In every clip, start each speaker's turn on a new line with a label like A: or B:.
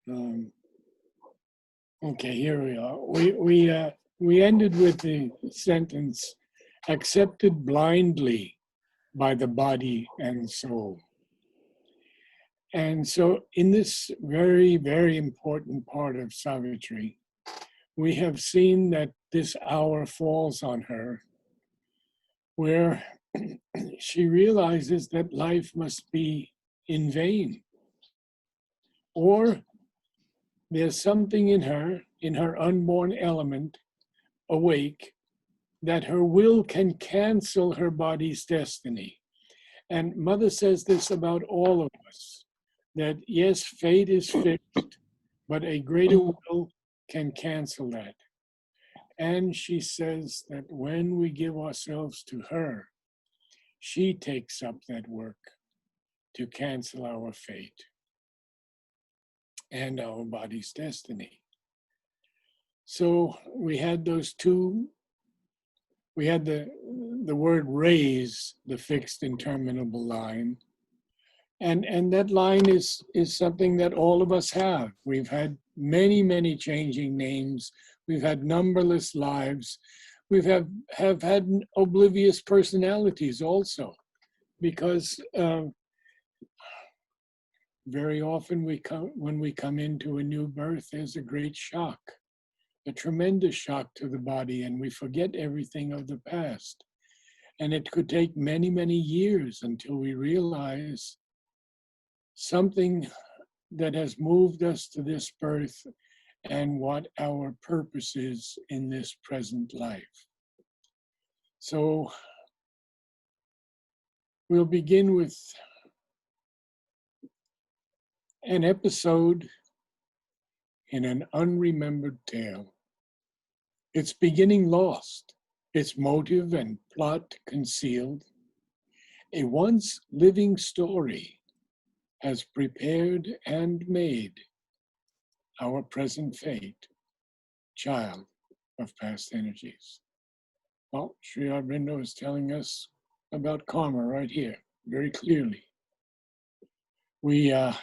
A: Um, okay, here we are. We ended with the sentence, accepted blindly by the body and soul. And so in this very, very important part of Savitri, we have seen that this hour falls on her where she realizes that life must be in vain. Or there's something in her unborn element, awake, that her will can cancel her body's destiny. And Mother says this about all of us, that yes, fate is fixed, but a greater will can cancel that. And she says that when we give ourselves to her, she takes up that work to cancel our fate and our body's destiny. So we had those two, we had the word raise, the fixed interminable line. And that line is something that all of us have. We've had many, many changing names. We've had numberless lives. We've have had oblivious personalities also, because very often when we come into a new birth, there's a great shock, a tremendous shock to the body, and we forget everything of the past. And it could take many, many years until we realize something that has moved us to this birth and what our purpose is in this present life. So we'll begin with an episode in an unremembered tale. Its beginning lost, its motive and plot concealed. A once living story has prepared and made our present fate, child of past energies. Well, Sri Aurobindo is telling us about karma right here, very clearly. We're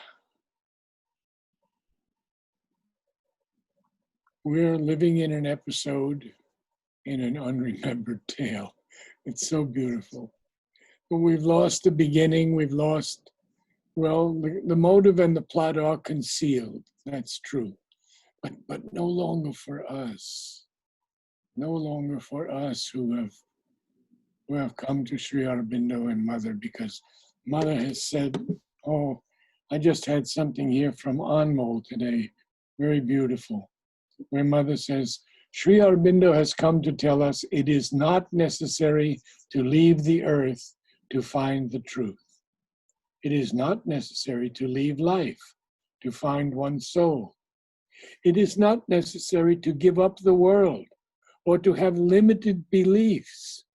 A: living in an episode in an unremembered tale. It's so beautiful. But we've lost the beginning, we've lost, well, the motive and the plot are concealed. That's true. But no longer for us. No longer for us who have come to Sri Aurobindo and Mother, because Mother has said, oh, I just had something here from Anmol today, very beautiful, where Mother says, Sri Aurobindo has come to tell us it is not necessary to leave the earth to find the truth. It is not necessary to leave life to find one's soul. It is not necessary to give up the world or to have limited beliefs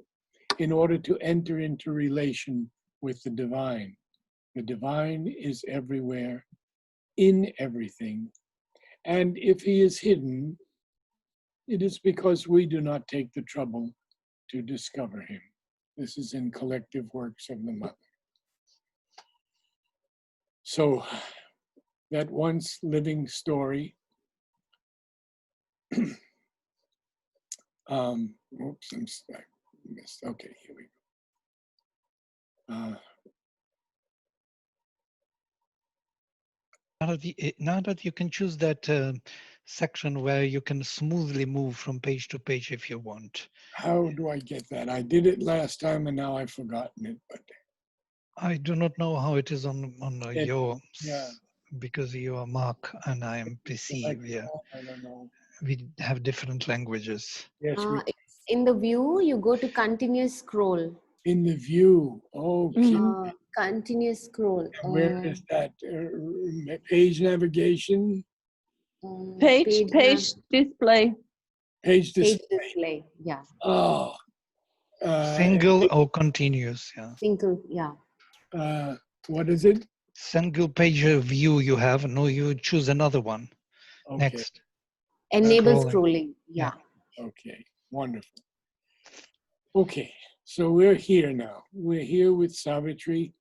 A: in order to enter into relation with the divine. The divine is everywhere, in everything. And if he is hidden, it is because we do not take the trouble to discover him. This is in Collective Works of the Mother. So that once living story, oops, I missed. Okay, here we go.
B: Now that you can choose that section where you can smoothly move from page to page if you want.
A: How do I get that? I did it last time and now I've forgotten it. But
B: I do not know how it is on your,
A: yeah,
B: because you are Mark and I am PC.
A: I don't know.
B: We have different languages.
A: Yes,
C: It's in the view, you go to continuous scroll.
A: in the view. Okay.
C: Continuous scroll.
A: Where is that? Page navigation?
D: Page display.
A: Page display.
C: Page display, yeah.
A: Oh.
B: Single or continuous, yeah.
C: Single, yeah.
A: What is it?
B: Single page view you have. No, you choose another one.
A: Okay.
B: Next.
C: Enable scrolling, yeah.
A: Okay, wonderful. Okay, so we're here now. We're here with Savitri,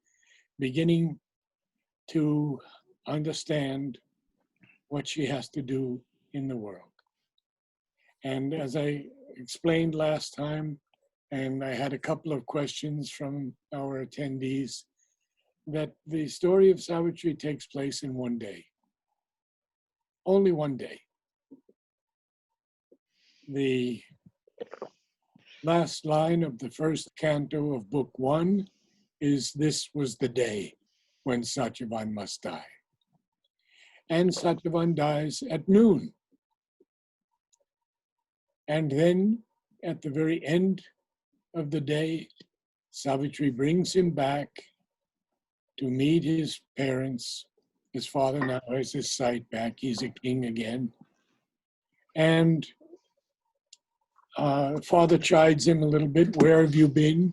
A: beginning to understand what she has to do in the world. And as I explained last time, and I had a couple of questions from our attendees, that the story of Savitri takes place in one day. Only one day. The last line of the first canto of Book 1 is, "This was the day when Satyavan must die." And Satyavan dies at noon. And then at the very end of the day, Savitri brings him back to meet his parents. His father now has his sight back. He's a king again. And father chides him a little bit. "Where have you been?"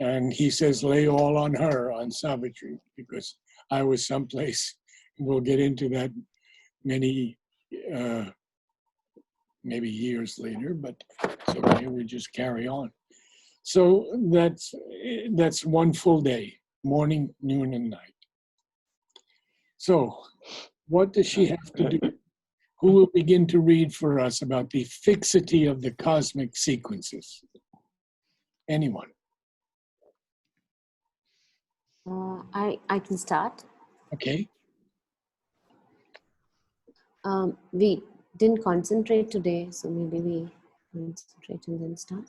A: And he says, "Lay all on her, on Savitri, because I was someplace." We'll get into that many, maybe years later, but it's okay, we just carry on. So that's one full day, morning, noon, and night. So what does she have to do? Who will begin to read for us about the fixity of the cosmic sequences? Anyone?
C: I can start.
A: Okay.
C: We didn't concentrate today, so maybe we concentrate and then start.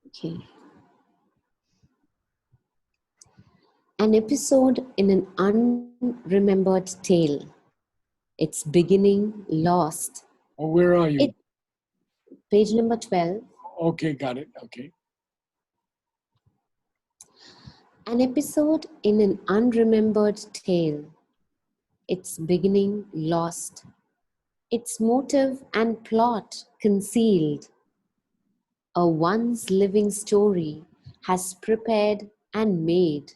C: Okay. An episode in an unremembered tale. Its beginning lost.
A: Oh, where are you?
C: Page number 12.
A: Okay, got it. Okay.
C: An episode in an unremembered tale. Its beginning lost. Its motive and plot concealed. A once living story has prepared and made.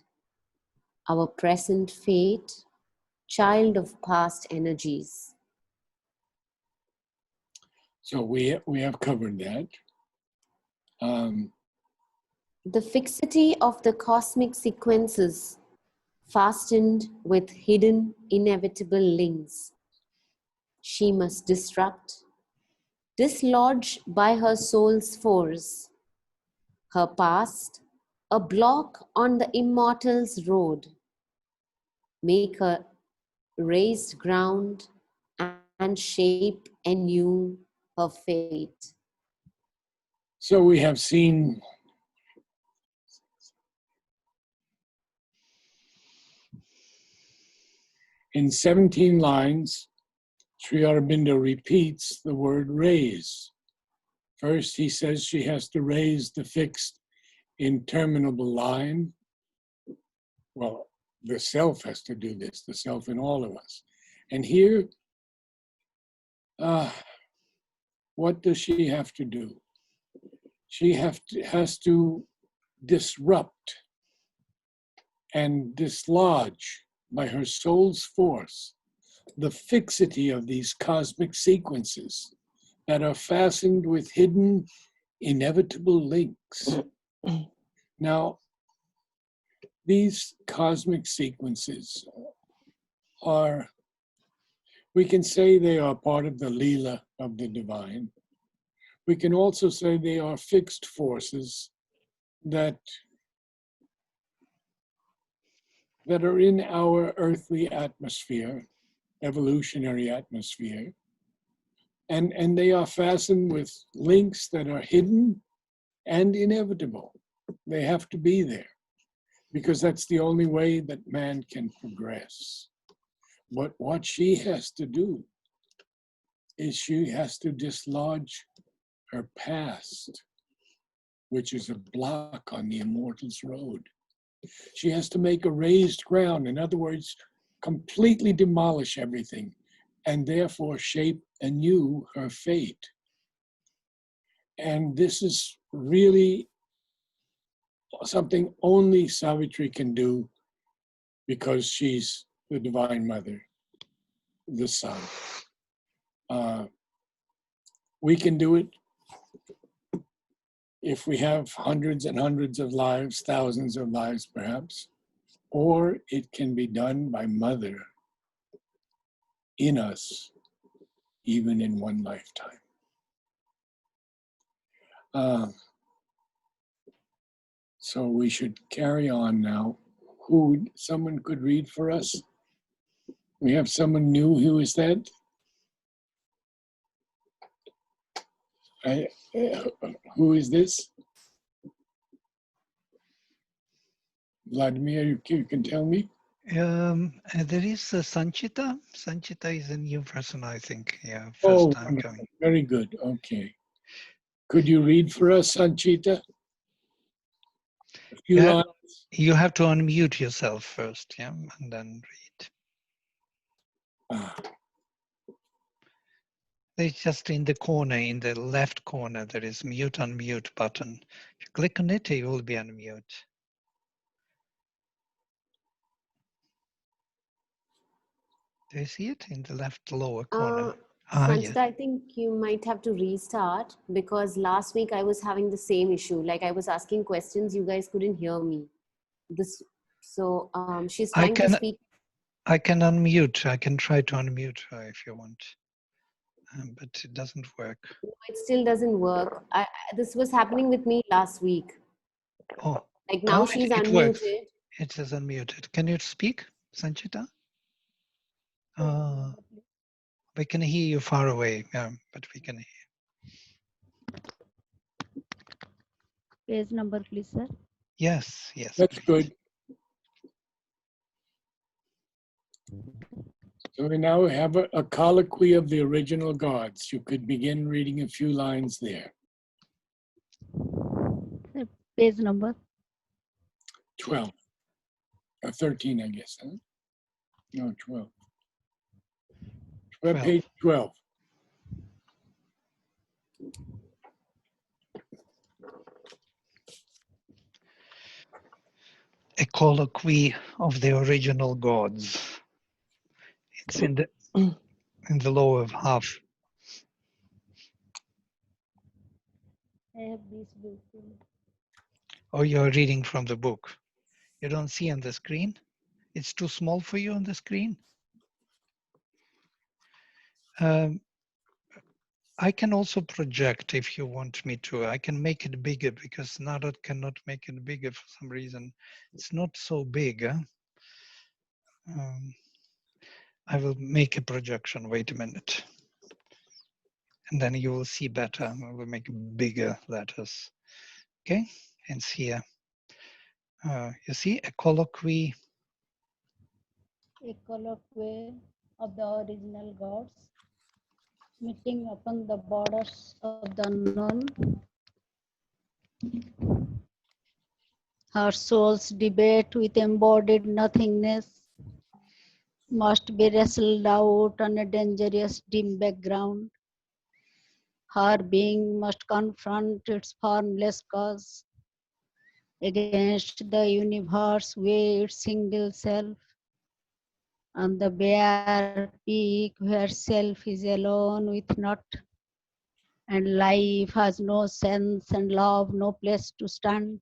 C: Our present fate, child of past energies.
A: So we have covered that.
C: The fixity of the cosmic sequences, fastened with hidden inevitable links. She must disrupt, dislodge by her soul's force. Her past, a block on the immortal's road. Make her raised ground and shape anew her fate.
A: So we have seen in 17 lines, Sri Aurobindo repeats the word raise. First, he says she has to raise the fixed interminable line. Well, the self has to do this, the self in all of us. And here, what does she have to do? She has to disrupt and dislodge by her soul's force the fixity of these cosmic sequences that are fastened with hidden, inevitable links. Now, these cosmic sequences are, we can say they are part of the Leela of the divine. We can also say they are fixed forces that are in our earthly atmosphere, evolutionary atmosphere, and they are fastened with links that are hidden and inevitable. They have to be there because that's the only way that man can progress. But what she has to do is she has to dislodge her past, which is a block on the immortal's road. She has to make a raised ground. In other words, completely demolish everything and therefore shape anew her fate. And this is really something only Savitri can do because she's the Divine Mother, the Sun. We can do it if we have hundreds and hundreds of lives, thousands of lives perhaps, or it can be done by Mother in us, even in one lifetime. So we should carry on now. Someone could read for us? We have someone new. Who is that? Who is this? Vladimir, you can tell me?
B: There is Sanchita. Sanchita is a new person, I think. Yeah, first
A: Oh,
B: time
A: wonderful.
B: coming.
A: Very good. Okay. Could you read for us, Sanchita? A few
B: Yeah.
A: lines.
B: You have to unmute yourself first, yeah, and then read.
A: Ah,
B: It's just in the corner, in the left corner, there is mute, unmute button. If you click on it, you will be unmute. Do you see it in the left lower corner?
C: Sanchita,
B: Yes.
C: I think you might have to restart because last week I was having the same issue. Like I was asking questions, you guys couldn't hear me. She's trying to speak.
B: I can unmute. I can try to unmute her if you want, but it doesn't work.
C: No, it still doesn't work. This was happening with me last week.
B: Oh,
C: like now she's
B: it
C: unmuted.
B: Works. It is unmuted. Can you speak, Sanchita? We can hear you far away, yeah, but we can hear.
E: Page number, please, sir.
B: Yes,
A: that's
B: please.
A: good. So we now have a colloquy of the original gods. You could begin reading a few lines there.
E: Page number.
A: 12. Or 13, I guess. Huh? No, 12. 12. Page 12.
B: A colloquy of the original gods. It's in the lower half.
E: I have this book.
B: Oh, you're reading from the book. You don't see on the screen? It's too small for you on the screen? I can also project if you want me to. I can make it bigger because Narad cannot make it bigger for some reason. It's not so big. Huh? I will make a projection. Wait a minute. And then you will see better. I will make bigger letters. Okay, and here. You see a colloquy.
E: A colloquy of the original gods, meeting upon the borders of the unknown. Her soul's debate with embodied nothingness must be wrestled out on a dangerous dim background. Her being must confront its formless cause against the universe with its single self, on the bare peak where self is alone with naught, and life has no sense and love no place to stand.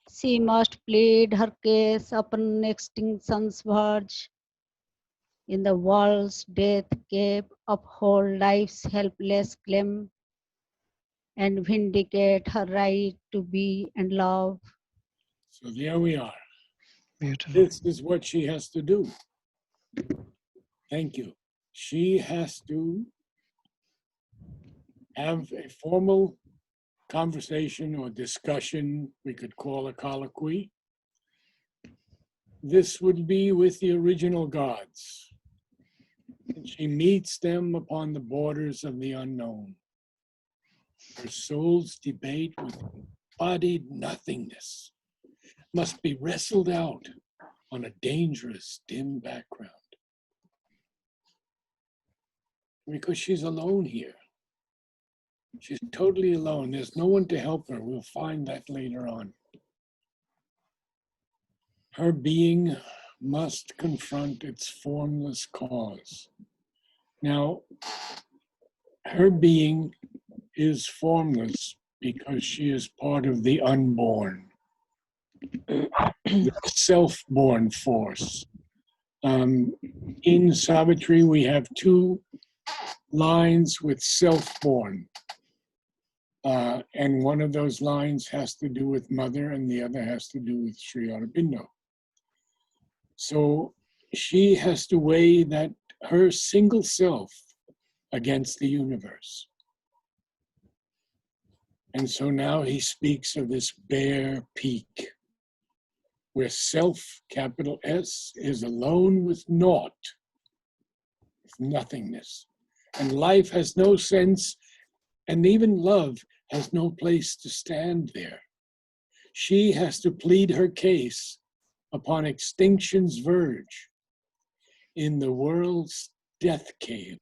E: She must plead her case upon extinction's verge. In the world's death cave, uphold life's helpless claim and vindicate her right to be and love.
A: So there we are.
B: Beautiful.
A: This is what she has to do. Thank you. She has to have a formal conversation or discussion, we could call a colloquy. This would be with the original gods. And she meets them upon the borders of the unknown. Her soul's debate with embodied nothingness must be wrestled out on a dangerous, dim background. Because she's alone here. She's totally alone. There's no one to help her. We'll find that later on. Her being must confront its formless cause. Now, her being is formless because she is part of the unborn, the self-born force. In Savitri, we have two lines with self-born. And one of those lines has to do with mother and the other has to do with Sri Aurobindo. So she has to weigh that her single self against the universe. And so now he speaks of this bare peak, where self, capital S, is alone with naught, with nothingness. And life has no sense, and even love has no place to stand there. She has to plead her case upon extinction's verge, in the world's death cave,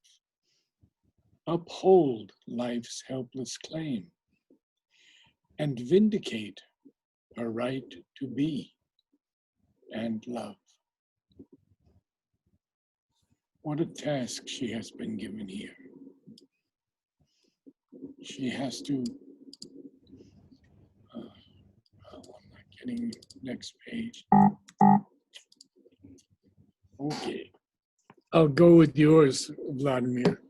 A: uphold life's helpless claim, and vindicate her right to be and love. What a task she has been given here. She has to, I'm not getting next page. Okay. I'll go with yours, Vladimir.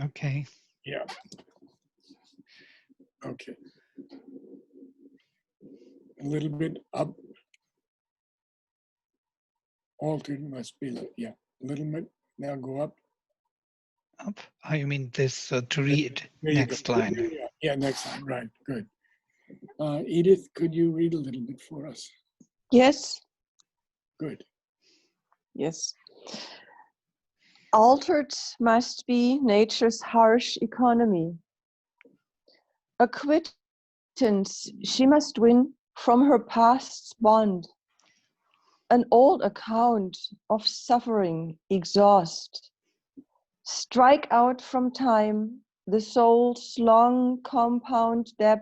B: Okay.
A: Yeah. Okay. A little bit up. Altered must be, yeah, a little bit. Now go up.
B: Up. Oh, you mean this to read
A: There you
B: next
A: go.
B: line?
A: Yeah, next line. Right, good. Edith, could you read a little bit for us?
D: Yes,
A: Good.
D: yes. Altered must be nature's harsh economy. A quittance she must win from her past's bond. An old account of suffering exhaust. Strike out from time the soul's long compound debt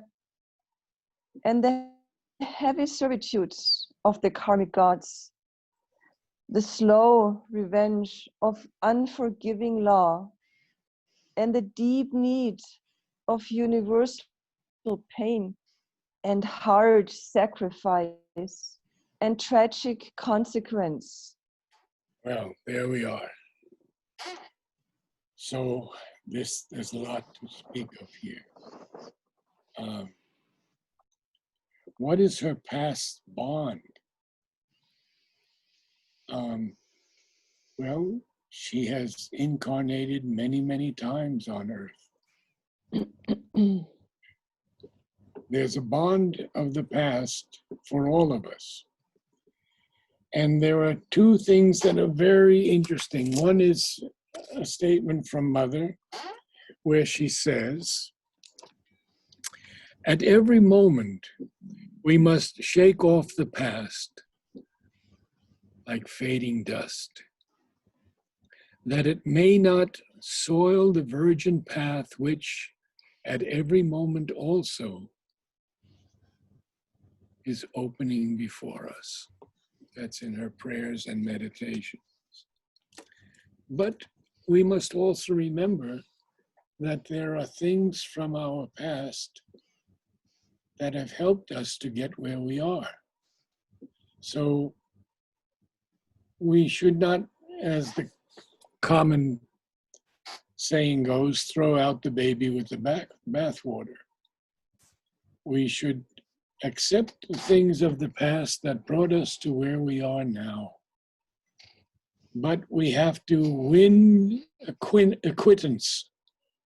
D: and the heavy servitudes of the karmic gods. The slow revenge of unforgiving law and the deep need of universal pain and hard sacrifice and tragic consequence.
A: Well, there we are. So there's a lot to speak of here. What is her past bond? Well, she has incarnated many, many times on earth. There's a bond of the past for all of us. And there are two things that are very interesting. One is a statement from Mother where she says, at every moment, we must shake off the past like fading dust, that it may not soil the virgin path which at every moment also is opening before us. That's in her prayers and meditations. But we must also remember that there are things from our past that have helped us to get where we are. So we should not, as the common saying goes, throw out the baby with the bathwater. We should accept the things of the past that brought us to where we are now. But we have to win acquittance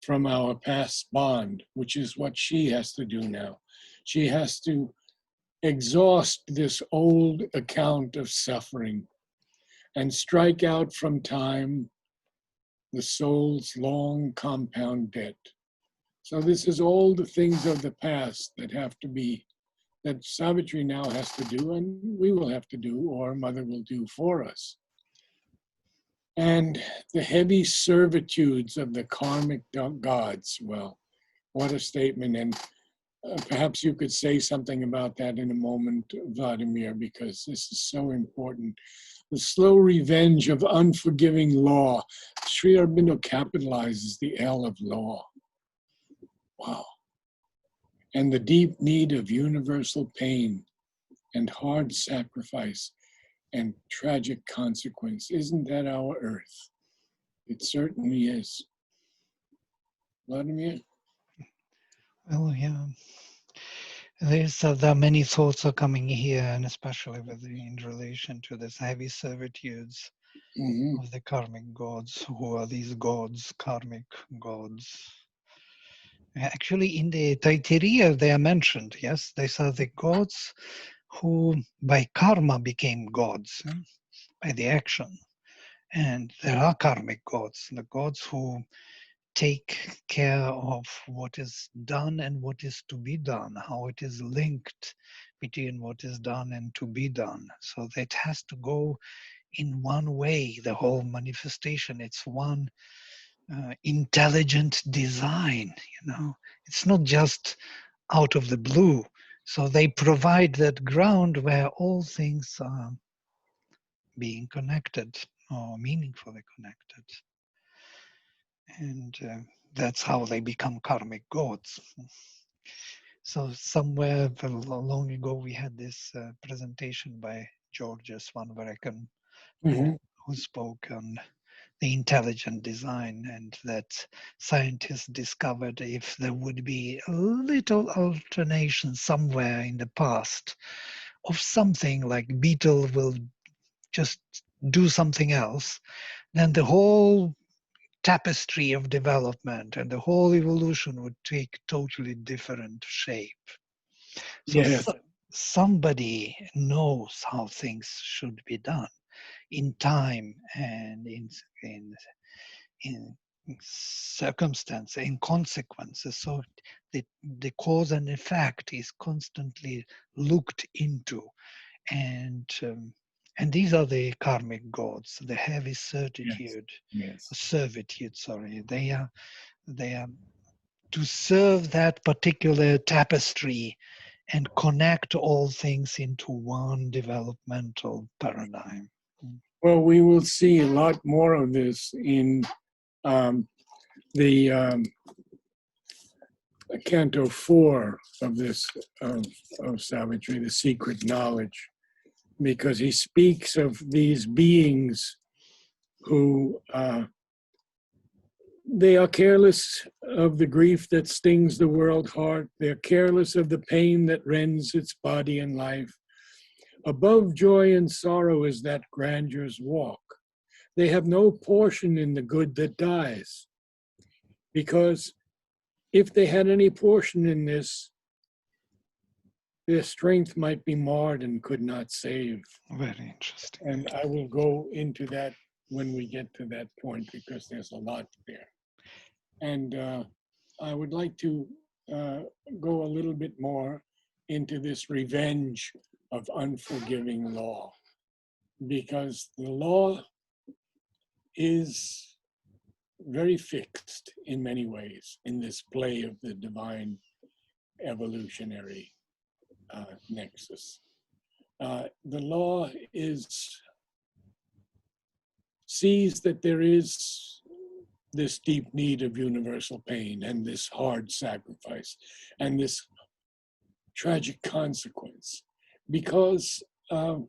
A: from our past bond, which is what she has to do now. She has to exhaust this old account of suffering and strike out from time the soul's long compound debt. So this is all the things of the past that have to be, that Savitri now has to do, and we will have to do, or Mother will do for us. And the heavy servitudes of the karmic gods, well, What a statement. And perhaps you could say something about that in a moment, Vladimir, because this is so important. The slow revenge of unforgiving law. Sri Aurobindo capitalizes the L of law. Wow. And the deep need of universal pain and hard sacrifice and tragic consequence. Isn't that our earth? It certainly is. Vladimir?
B: Well, yeah. There are many thoughts are coming here, and especially in relation to this heavy servitudes
A: Mm-hmm.
B: of the karmic gods. Who are these gods, karmic gods? Actually, in the Taittiriya, they are mentioned. Yes, these are the gods who, by karma, became gods by the action. And there are karmic gods, the gods who take care of what is done and what is to be done, how it is linked between what is done and to be done. So that has to go in one way, the whole manifestation. It's one intelligent design, It's not just out of the blue. So they provide that ground where all things are being connected or meaningfully connected. And that's how they become karmic gods. So somewhere long ago we had this presentation by Georges van Werken,
A: Mm-hmm.
B: who spoke on the intelligent design, and that scientists discovered if there would be a little alternation somewhere in the past of something, like beetle will just do something else, then the whole tapestry of development and the whole evolution would take totally different shape. So
A: Yes.
B: somebody knows how things should be done in time and in circumstance, in consequences. So the cause and effect is constantly looked into, and these are the karmic gods, the heavy certitude,
A: Yes.
B: servitude. Sorry, they are to serve that particular tapestry and connect all things into one developmental paradigm.
A: Well, we will see a lot more of this in the Canto 4 of this of Savitri, the secret knowledge, because he speaks of these beings who they are careless of the grief that stings the world heart. They're careless of the pain that rends its body and life. Above joy and sorrow is that grandeur's walk. They have no portion in the good that dies, because if they had any portion in this, their strength might be marred and could not save.
B: Very interesting.
A: And I will go into that when we get to that point, because there's a lot there. And I would like to go a little bit more into this revenge of unforgiving law, because the law is very fixed in many ways in this play of the divine evolutionary nexus. The law sees that there is this deep need of universal pain and this hard sacrifice and this tragic consequence, because how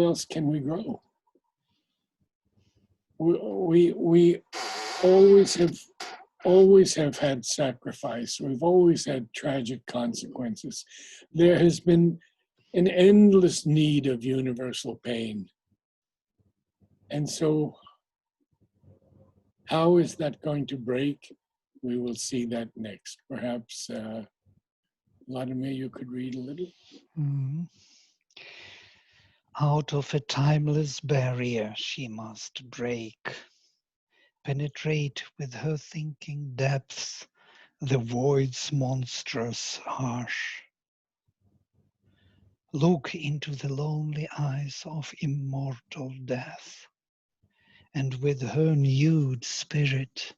A: else can we grow? We always have had sacrifice. We've always had tragic consequences. There has been an endless need of universal pain. And so how is that going to break? We will see that next. Perhaps, Vladimir, you could read a little.
B: Mhm. Out of a timeless barrier she must break, penetrate with her thinking depths the void's monstrous harsh. Look into the lonely eyes of immortal death, and with her nude spirit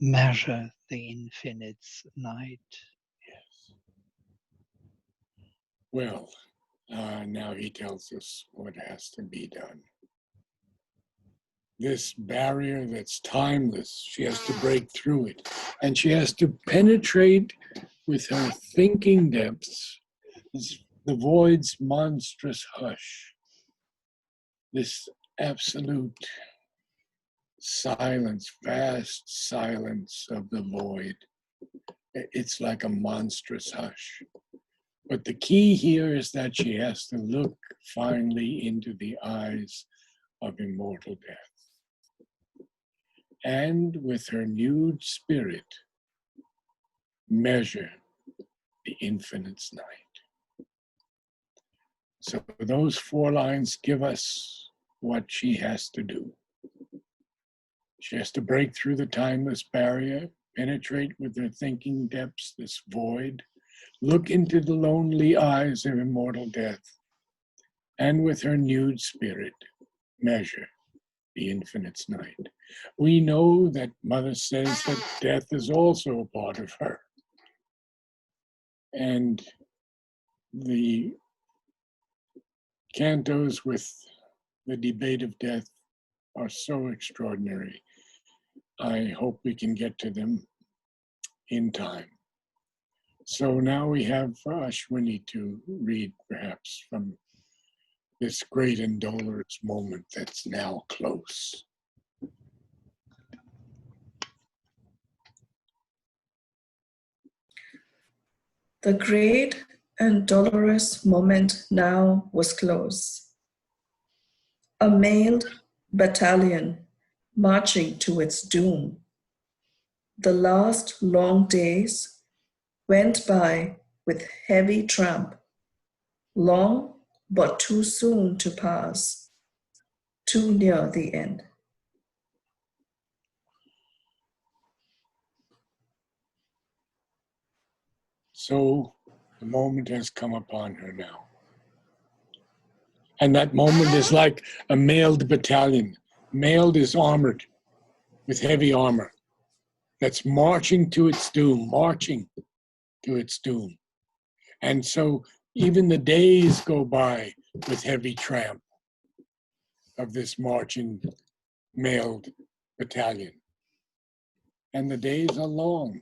B: measure the infinite's night.
A: Well, now he tells us what has to be done. This barrier that's timeless, she has to break through it. And she has to penetrate with her thinking depths the void's monstrous hush. This absolute silence, vast silence of the void. It's like a monstrous hush. But the key here is that she has to look finally into the eyes of immortal death. And with her nude spirit, measure the infinite's night. So those 4 lines give us what she has to do. She has to break through the timeless barrier, penetrate with her thinking depths this void, look into the lonely eyes of immortal death, and with her nude spirit, measure the infinite's night. We know that Mother says that death is also a part of her. And the cantos with the debate of death are so extraordinary. I hope we can get to them in time. So now we have Ashwini to read perhaps from this great and dolorous moment that's now close.
F: The great and dolorous moment now was close. A mailed battalion marching to its doom. The last long days went by with heavy tramp, long but too soon to pass, too near the end.
A: So the moment has come upon her now. And that moment is like a mailed battalion. Mailed is armored with heavy armor that's marching to its doom, marching to its doom. And so even the days go by with heavy tramp of this marching mailed battalion. And the days are long,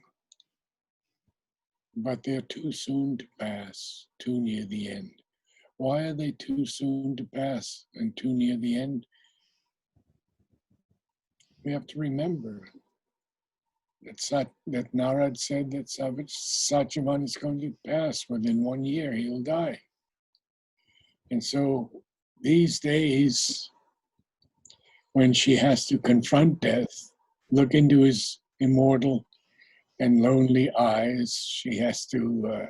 A: but they're too soon to pass, too near the end. Why are they too soon to pass and too near the end? We have to remember that Narad said that Satyavan is going to pass within 1 year, he'll die. And so these days, when she has to confront death, look into his immortal and lonely eyes, she has to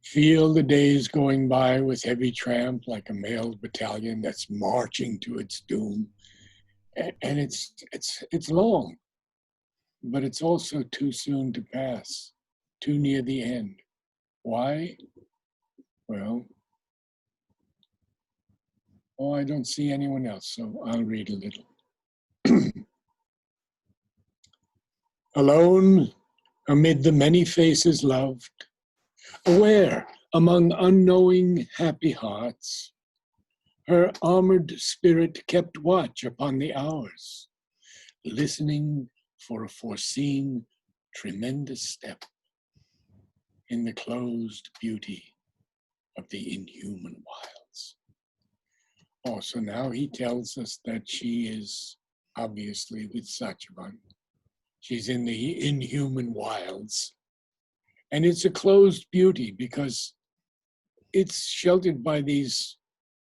A: feel the days going by with heavy tramp like a mailed battalion that's marching to its doom. And it's long, but it's also too soon to pass, too near the end. Why? Well, I don't see anyone else, so I'll read a little. Alone, amid the many faces loved, aware among unknowing happy hearts, her armored spirit kept watch upon the hours, listening for a foreseen tremendous step in the closed beauty of the inhuman wilds. Also, now he tells us that she is obviously with Satyavan. She's in the inhuman wilds. And it's a closed beauty because it's sheltered by these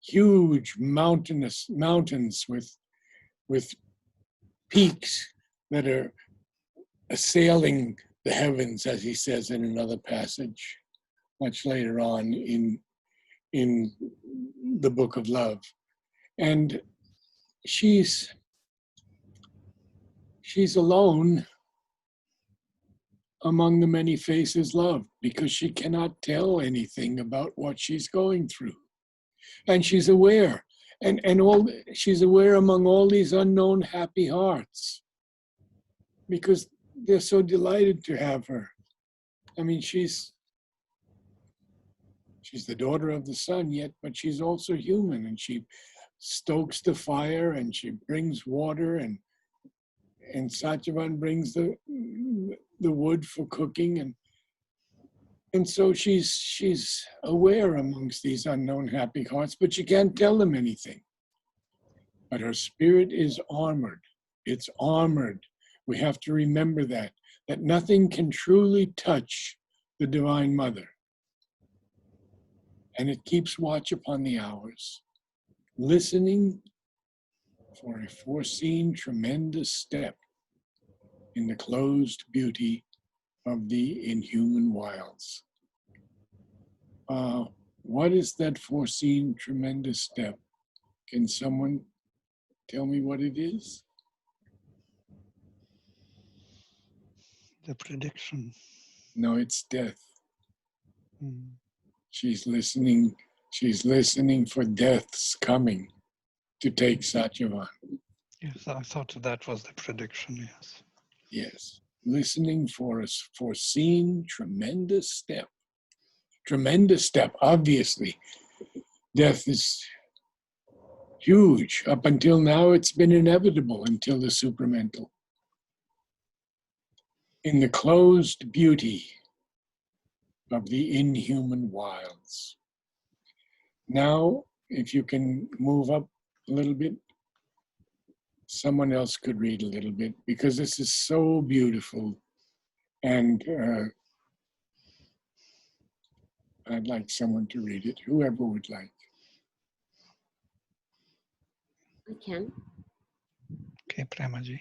A: huge mountains with peaks that are assailing the heavens, as he says in another passage much later on in the Book of Love. And she's alone among the many faces loved because she cannot tell anything about what she's going through. And she's aware, she's aware among all these unknown happy hearts. because they're so delighted to have her. I mean, she's the daughter of the sun, yet, but she's also human, and she stokes the fire, and she brings water, and Satyavan brings the wood for cooking, and so she's aware amongst these unknown happy hearts, but she can't tell them anything. But her spirit is armored. It's armored. We have to remember that nothing can truly touch the Divine Mother. And it keeps watch upon the hours, listening for a foreseen tremendous step in the closed beauty of the inhuman wilds. What is that foreseen tremendous step? Can someone tell me what it is?
B: The prediction.
A: No, it's death.
B: Mm.
A: She's listening for death's coming to take Satyavan.
B: Yes, I thought that was the prediction, yes.
A: Yes, listening for a foreseen tremendous step. Tremendous step, obviously. Death is huge. Up until now, it's been inevitable until the supramental. In the closed beauty of the inhuman wilds. Now, if you can move up a little bit, someone else could read a little bit, because this is so beautiful. And I'd like someone to read it, whoever would like.
C: I can.
B: Okay, Premaji.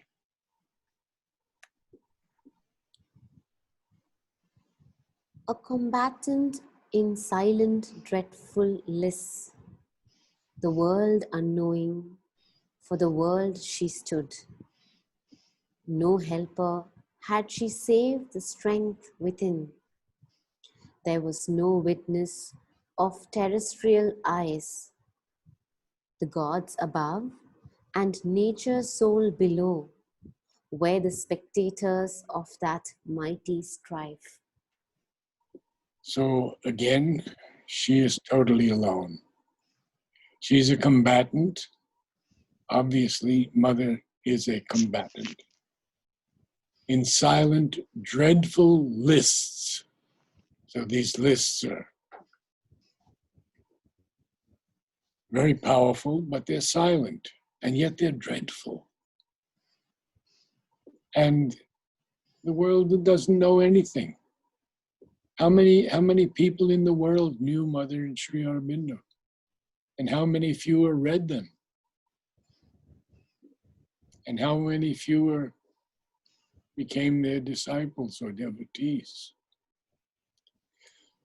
C: A combatant in silent, dreadful liss, the world unknowing, for the world she stood. No helper had she save the strength within. There was no witness of terrestrial eyes. The gods above and nature's soul below were the spectators of that mighty strife.
A: So again, she is totally alone. She's a combatant. Obviously, Mother is a combatant. In silent, dreadful lists. So these lists are very powerful, but they're silent, and yet they're dreadful. And the world doesn't know anything. How many people in the world knew Mother and Sri Aurobindo? And how many fewer read them? And how many fewer became their disciples or devotees?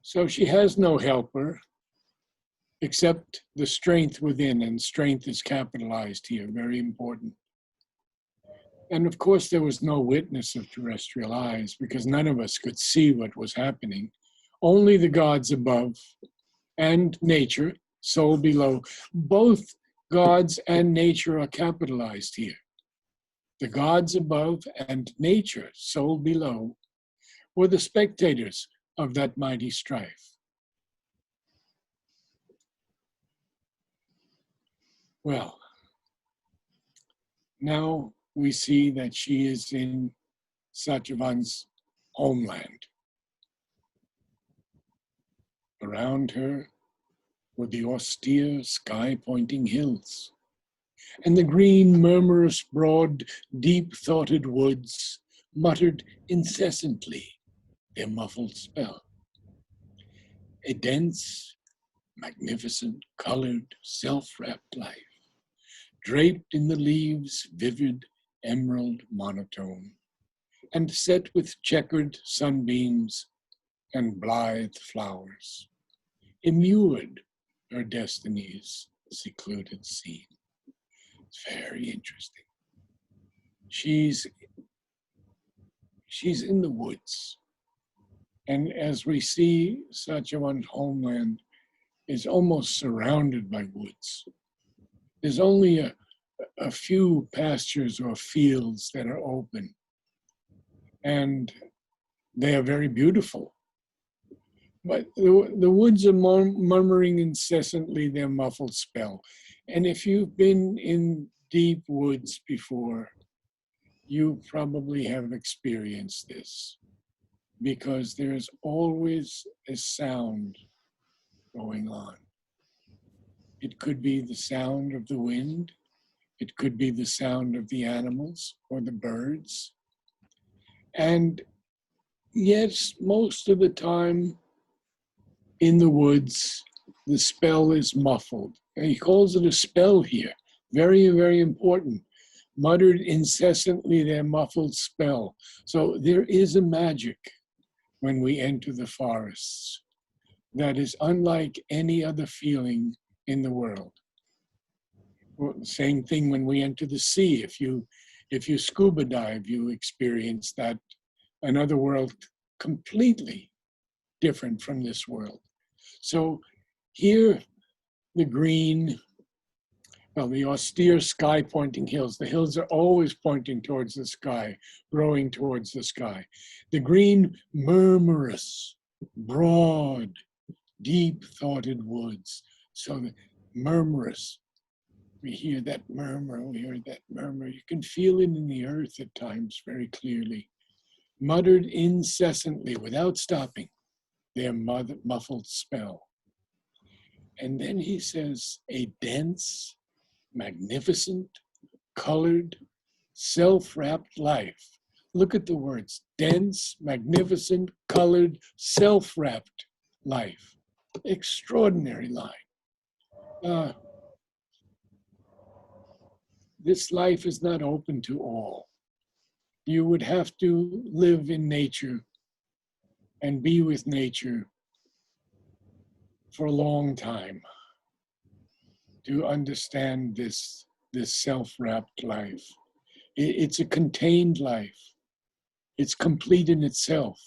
A: So she has no helper except the strength within, and strength is capitalized here, very important. And of course, there was no witness of terrestrial eyes, because none of us could see what was happening. Only the gods above and nature, soul below. Both gods and nature are capitalized here. The gods above and nature, soul below, were the spectators of that mighty strife. Well, now we see that she is in Satyavan's homeland. Around her were the austere sky-pointing hills, and the green, murmurous, broad, deep-thoughted woods muttered incessantly their muffled spell. A dense, magnificent, colored, self-wrapped life, draped in the leaves' vivid emerald monotone, and set with checkered sunbeams and blithe flowers, immured her destiny's secluded scene. It's very interesting. She's in the woods. And as we see, Satyavan's homeland is almost surrounded by woods. There's only a few pastures or fields that are open. and they are very beautiful. But the woods are murmuring incessantly their muffled spell. And if you've been in deep woods before, you probably have experienced this, because there's always a sound going on. It could be the sound of the wind. It could be the sound of the animals or the birds. And yes, most of the time in the woods, the spell is muffled. And he calls it a spell here. Very, very important. Muttered incessantly their muffled spell. So there is a magic when we enter the forests that is unlike any other feeling in the world. Well, same thing when we enter the sea. If you scuba dive, you experience that another world completely different from this world. So here, the green, well, the austere sky-pointing hills. The hills are always pointing towards the sky, growing towards the sky. The green, murmurous, broad, deep-thoughted woods. So the murmurous, we hear that murmur, we hear that murmur. You can feel it in the earth at times very clearly. Muttered incessantly, without stopping, their muffled spell. And then he says, a dense, magnificent, colored, self-wrapped life. Look at the words, dense, magnificent, colored, self-wrapped life. Extraordinary line. This life is not open to all. You would have to live in nature and be with nature for a long time to understand this self-wrapped life. It's a contained life. It's complete in itself.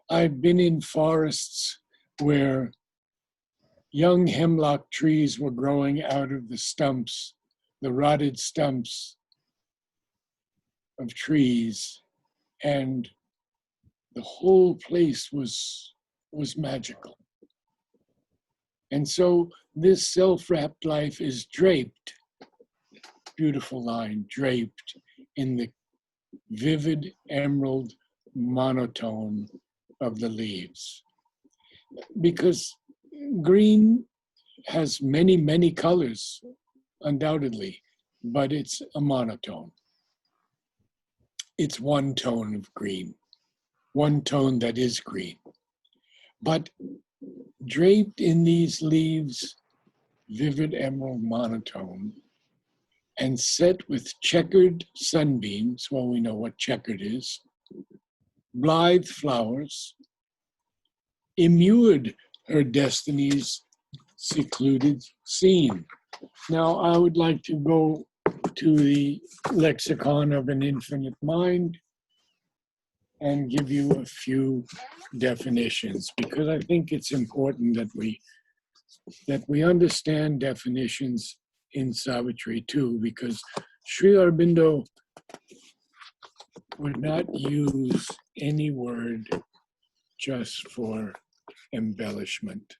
A: I've been in forests where young hemlock trees were growing out of the stumps, the rotted stumps of trees, and the whole place was magical. And so this self-wrapped life is draped, beautiful line, draped in the vivid emerald monotone of the leaves. Because green has many, many colors, undoubtedly, but it's a monotone. It's one tone of green, one tone that is green. But draped in these leaves, vivid emerald monotone, and set with checkered sunbeams, well, we know what checkered is, blithe flowers, immured her destiny's secluded scene. Now, I would like to go to the lexicon of an infinite mind and give you a few definitions, because I think it's important that we understand definitions in Savitri too, because Sri Aurobindo would not use any word just for embellishment.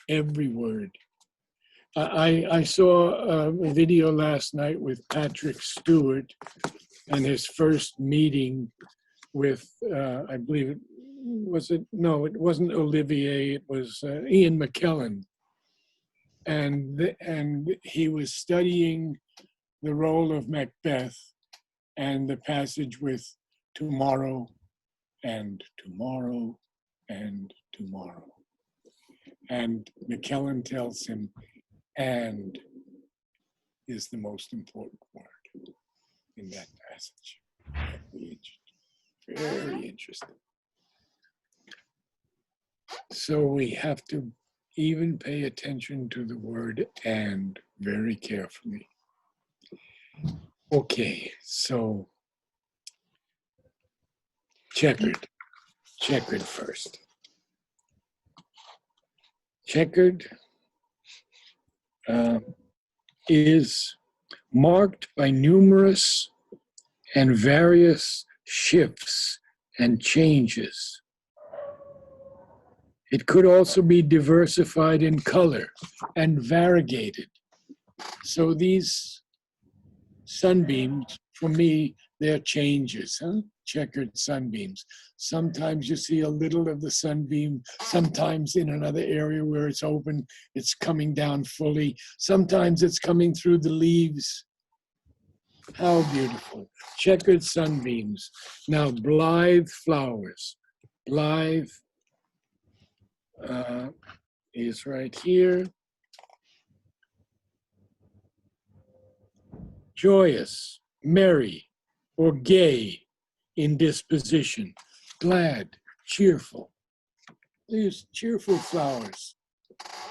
A: Every word. I saw a video last night with Patrick Stewart and his first meeting with, I believe it wasn't Olivier, it was Ian McKellen. And he was studying the role of Macbeth and the passage with tomorrow and tomorrow and tomorrow. And McKellen tells him, and is the most important word in that passage. Very interesting. So we have to even pay attention to the word and very carefully. Okay, so checkered first. Checkered is marked by numerous and various shifts and changes. It could also be diversified in color and variegated. So these sunbeams, for me, they're changes, huh? Checkered sunbeams. Sometimes you see a little of the sunbeam, sometimes in another area where it's open, it's coming down fully. Sometimes it's coming through the leaves. How beautiful. Checkered sunbeams. Now, blithe flowers. Blithe is right here. Joyous, merry, or gay in disposition. Glad, cheerful. These cheerful flowers.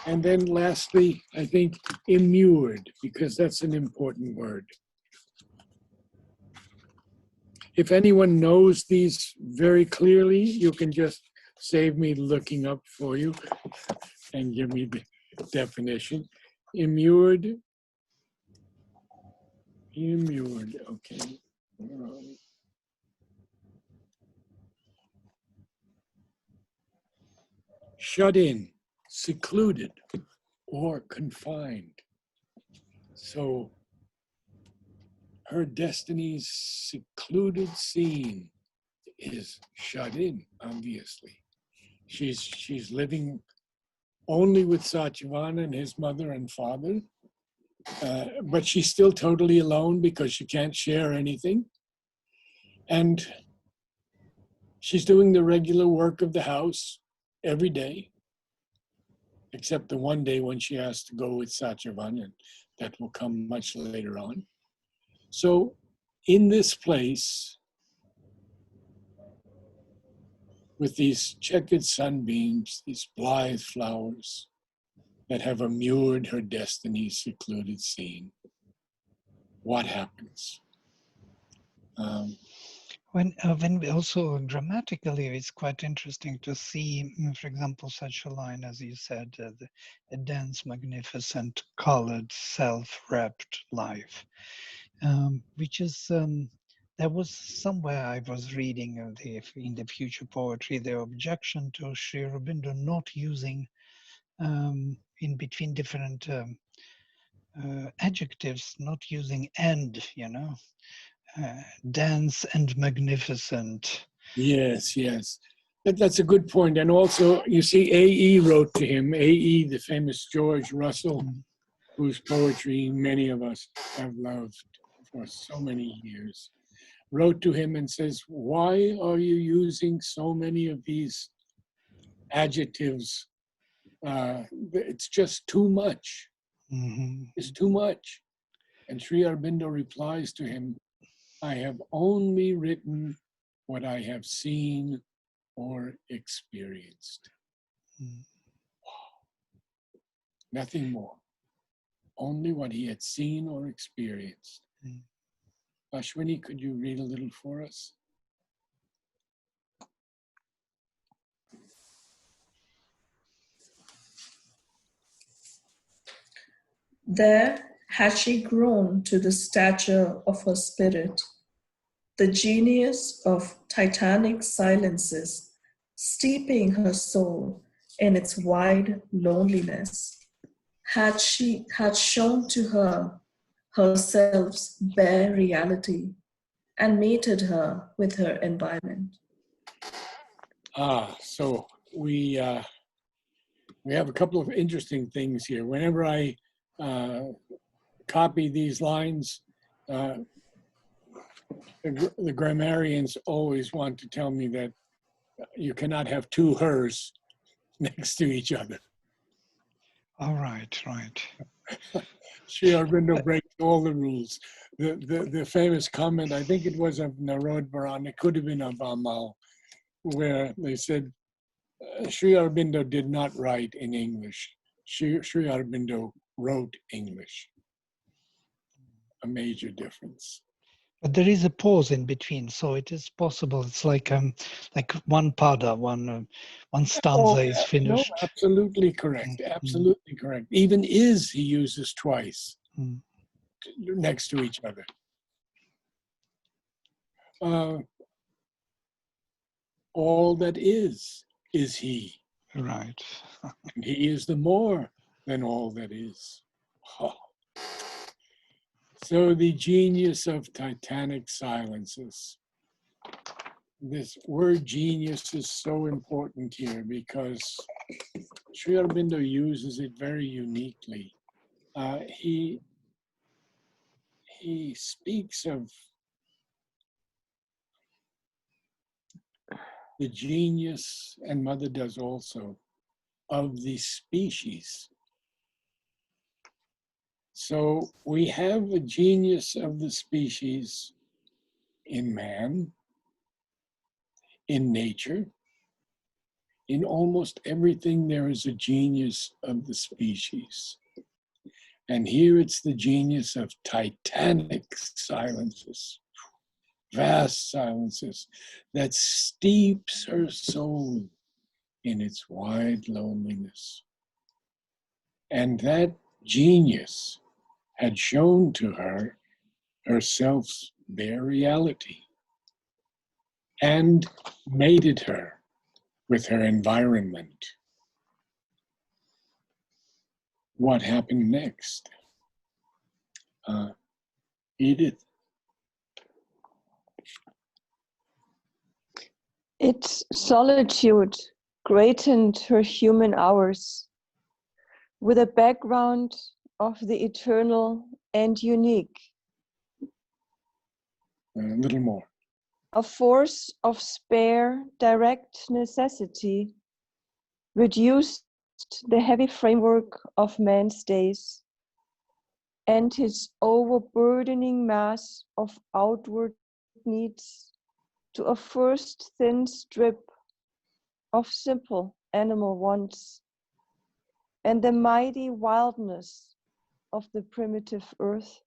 A: And then lastly, I think immured, because that's an important word. If anyone knows these very clearly, you can just save me looking up for you and give me the definition. Immured, okay. Shut in, secluded, or confined. So her destiny's secluded scene is shut in, obviously. She's living only with Satyavana and his mother and father, but she's still totally alone because she can't share anything. And she's doing the regular work of the house every day, except the one day when she has to go with Satyavana, and that will come much later on. So in this place, with these checkered sunbeams, these blithe flowers that have immured her destiny's secluded scene, what happens?
B: When we also grammatically, it's quite interesting to see, for example, such a line as you said, a dense, magnificent, colored, self-wrapped life, which is, there was somewhere I was reading in the future poetry, the objection to Sri Aurobindo not using in between different adjectives, not using and, dense and magnificent.
A: Yes. That's a good point. And also, you see, A.E. wrote to him, A.E., the famous George Russell, whose poetry many of us have loved for so many years, wrote to him and says, why are you using so many of these adjectives? It's just too much.
B: Mm-hmm.
A: It's too much. And Sri Aurobindo replies to him, I have only written what I have seen or experienced. Nothing more. Only what he had seen or experienced. Ashwini, could you read a little for us?
F: There had she grown to the stature of her spirit, the genius of titanic silences, steeping her soul in its wide loneliness, had shown to her herself's bare reality and mated her with her environment.
A: So we have a couple of interesting things here. Whenever I copy these lines, the grammarians always want to tell me that you cannot have two hers next to each other.
B: All right.
A: Sri Aurobindo breaks all the rules. The famous comment, I think it was of Narad Baran, it could have been of Amal, where they said, Sri Aurobindo did not write in English. Sri Aurobindo wrote English. A major difference.
B: But there is a pause in between, so it is possible. It's like one pada, one stanza is finished.
A: No, absolutely correct. Absolutely correct. Even is he uses twice next to each other. all that is he.
B: Right.
A: And he is the more than all that is. Oh. So the genius of titanic silences. This word genius is so important here because Sri Aurobindo uses it very uniquely. He speaks of the genius, and Mother does also, of the species. So we have a genius of the species in man, in nature. In almost everything, there is a genius of the species. And here it's the genius of titanic silences, vast silences, that steeps her soul in its wide loneliness. And that genius had shown to her herself's bare reality and mated her with her environment. What happened next? Edith?
D: Its solitude greatened her human hours with a background of the eternal and unique,
A: A little more.
D: a force of spare, direct necessity reduced the heavy framework of man's days and his overburdening mass of outward needs to a first thin strip of simple animal wants and the mighty wildness of the primitive earth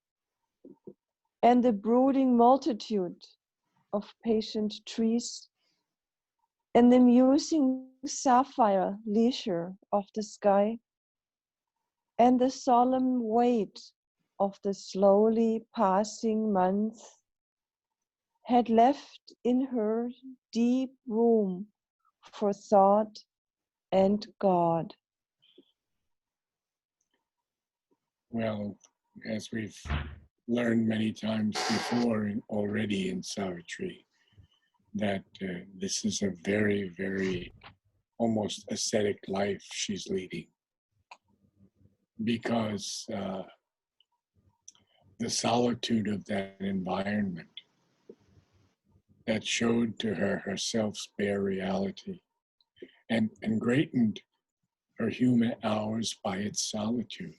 D: and the brooding multitude of patient trees and the musing sapphire leisure of the sky and the solemn weight of the slowly passing month had left in her deep room for thought and God.
A: Well, as we've learned many times before already in Savitri, that this is a very, very almost ascetic life she's leading, because the solitude of that environment that showed to her herself's bare reality and greatened her human hours by its solitude,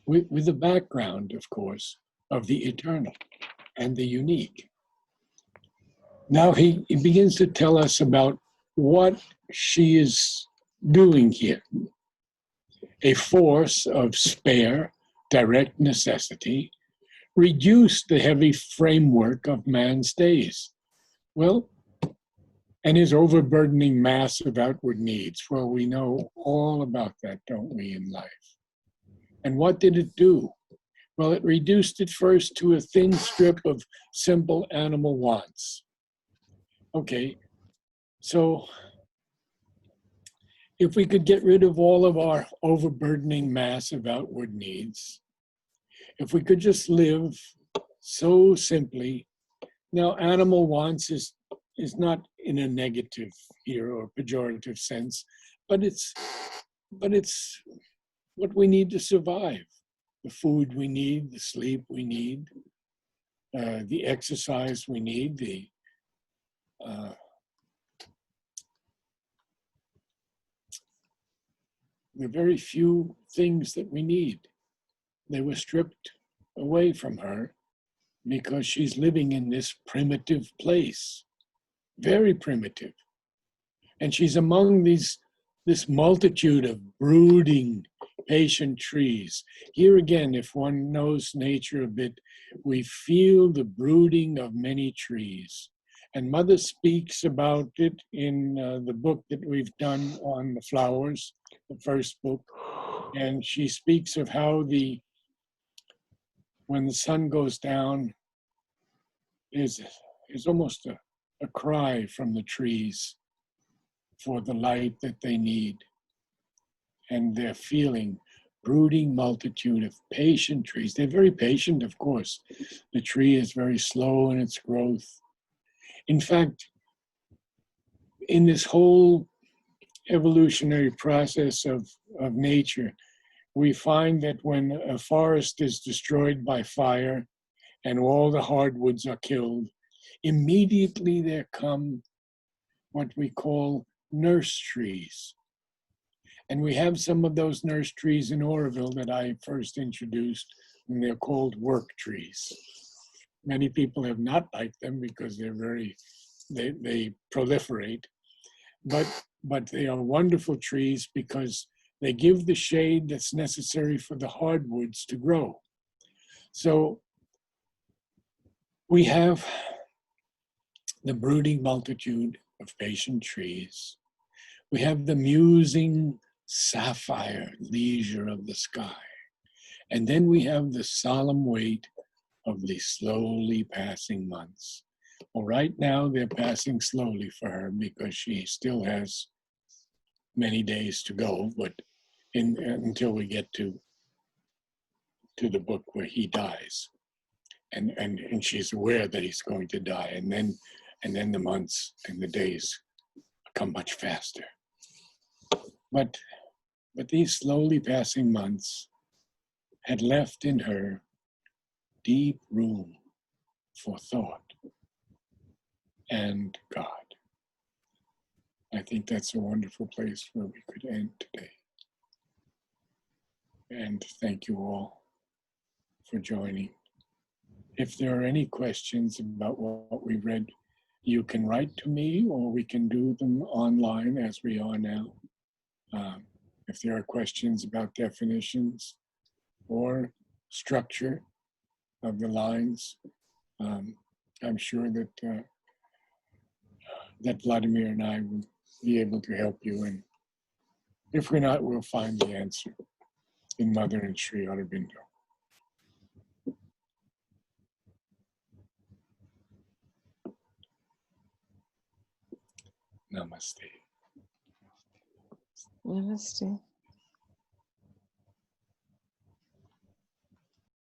A: with the background, of course, of the eternal and the unique. Now he begins to tell us about what she is doing here. A force of spare, direct necessity reduced the heavy framework of man's days. Well, and his overburdening mass of outward needs. Well, we know all about that, don't we, in life? And what did it do? Well, it reduced it first to a thin strip of simple animal wants. Okay, so if we could get rid of all of our overburdening mass of outward needs, if we could just live so simply. Now, animal wants is not in a negative here or pejorative sense, but it's what we need to survive. The food we need, the sleep we need, the exercise we need, the very few things that we need. They were stripped away from her because she's living in this primitive place, very primitive. And she's among this multitude of brooding, patient trees. Here again, if one knows nature a bit, we feel the brooding of many trees. And Mother speaks about it in the book that we've done on the flowers, the first book. And she speaks of how when the sun goes down, is almost a cry from the trees for the light that they need. And they're feeling brooding multitude of patient trees. They're very patient, of course. The tree is very slow in its growth. In fact, in this whole evolutionary process of nature, we find that when a forest is destroyed by fire and all the hardwoods are killed, immediately there come what we call nurse trees. And we have some of those nurse trees in Oroville that I first introduced, and they're called work trees. Many people have not liked them because they proliferate, but they are wonderful trees because they give the shade that's necessary for the hardwoods to grow. So we have the brooding multitude of patient trees. We have the musing sapphire leisure of the sky. And then we have the solemn weight of the slowly passing months. Well, right now they're passing slowly for her because she still has many days to go, but until we get to the book where he dies. And she's aware that he's going to die. And then the months and the days come much faster. But these slowly passing months had left in her deep room for thought and God. I think that's a wonderful place where we could end today. And thank you all for joining. If there are any questions about what we read, you can write to me or we can do them online as we are now. If there are questions about definitions or structure of the lines, I'm sure that that Vladimir and I will be able to help you. And if we're not, we'll find the answer in Mother and Sri Aurobindo. Namaste.
D: Namaste.